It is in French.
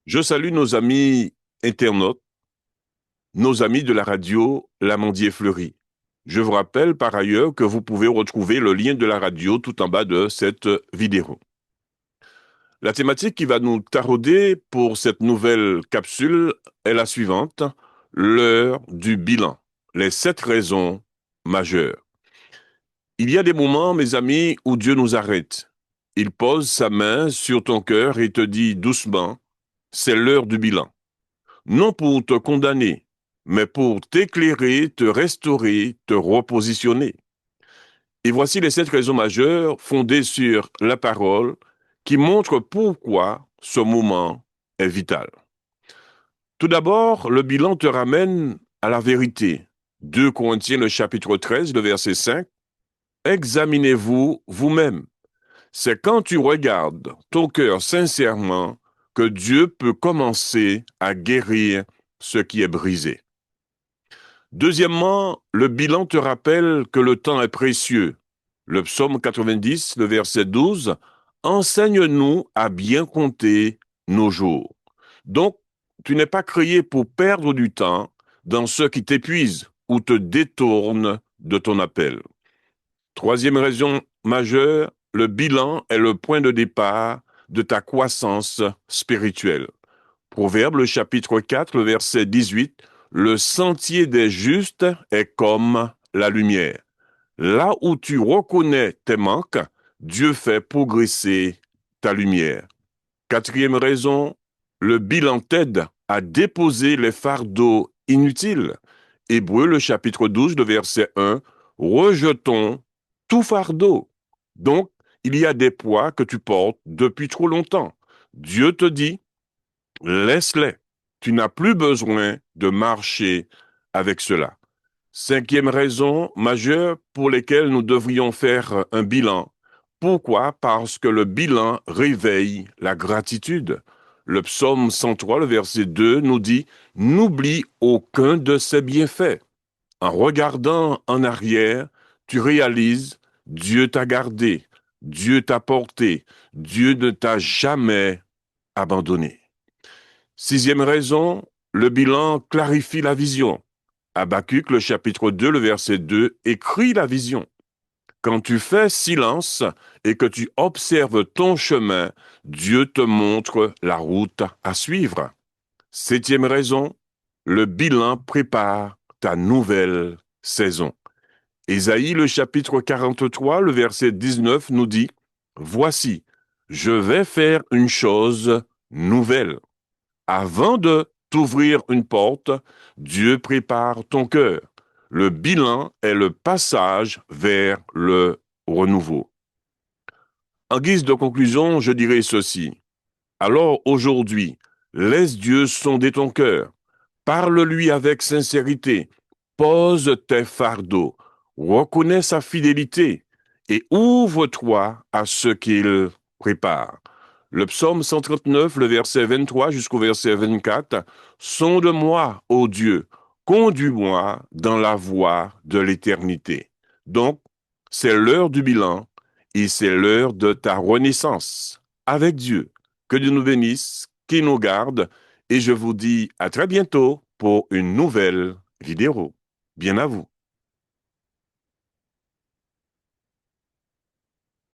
Je salue nos amis internautes, nos amis de la radio L'Amandier Fleuri. Je vous rappelle par ailleurs que vous pouvez retrouver le lien de la radio tout en bas de cette vidéo. La thématique qui va nous tarauder pour cette nouvelle capsule est la suivante: l'heure du bilan, les 7 raisons majeures. Il y a des moments, mes amis, où Dieu nous arrête. Il pose sa main sur ton cœur et te dit doucement: c'est l'heure du bilan. Non pour te condamner, mais pour t'éclairer, te restaurer, te repositionner. Et voici les 7 raisons majeures fondées sur la parole qui montrent pourquoi ce moment est vital. Tout d'abord, le bilan te ramène à la vérité. 2 Corinthiens, le chapitre 13, le verset 5. Examinez-vous vous-même. C'est quand tu regardes ton cœur sincèrement que Dieu peut commencer à guérir ce qui est brisé. Deuxièmement, le bilan te rappelle que le temps est précieux. Le psaume 90, le verset 12, enseigne-nous à bien compter nos jours. Donc, tu n'es pas créé pour perdre du temps dans ce qui t'épuise ou te détourne de ton appel. Troisième raison majeure, le bilan est le point de départ de ta croissance spirituelle. Proverbe, le chapitre 4, le verset 18, le sentier des justes est comme la lumière. Là où tu reconnais tes manques, Dieu fait progresser ta lumière. Quatrième raison, le bilan t'aide à déposer les fardeaux inutiles. Hébreux, le chapitre 12, le verset 1, rejetons tout fardeau. Donc, il y a des poids que tu portes depuis trop longtemps. Dieu te dit: laisse-les. Tu n'as plus besoin de marcher avec cela. Cinquième raison majeure pour laquelle nous devrions faire un bilan. Pourquoi? Parce que le bilan réveille la gratitude. Le psaume 103, le verset 2 nous dit: n'oublie aucun de ses bienfaits. En regardant en arrière, tu réalises: Dieu t'a gardé, Dieu t'a porté, Dieu ne t'a jamais abandonné. Sixième raison, le bilan clarifie la vision. Habakkuk, le chapitre 2, le verset 2, écrit la vision. Quand tu fais silence et que tu observes ton chemin, Dieu te montre la route à suivre. Septième raison, le bilan prépare ta nouvelle saison. Ésaïe, le chapitre 43, le verset 19 nous dit: voici, je vais faire une chose nouvelle. Avant de t'ouvrir une porte, Dieu prépare ton cœur. Le bilan est le passage vers le renouveau. En guise de conclusion, je dirais ceci. Alors aujourd'hui, laisse Dieu sonder ton cœur. Parle-lui avec sincérité. Pose tes fardeaux. Reconnais sa fidélité et ouvre-toi à ce qu'il prépare. Le psaume 139, le verset 23 jusqu'au verset 24, sonde-moi, ô Dieu, conduis-moi dans la voie de l'éternité. Donc, c'est l'heure du bilan et c'est l'heure de ta renaissance avec Dieu. Que Dieu nous bénisse, qu'il nous garde, et je vous dis à très bientôt pour une nouvelle vidéo. Bien à vous.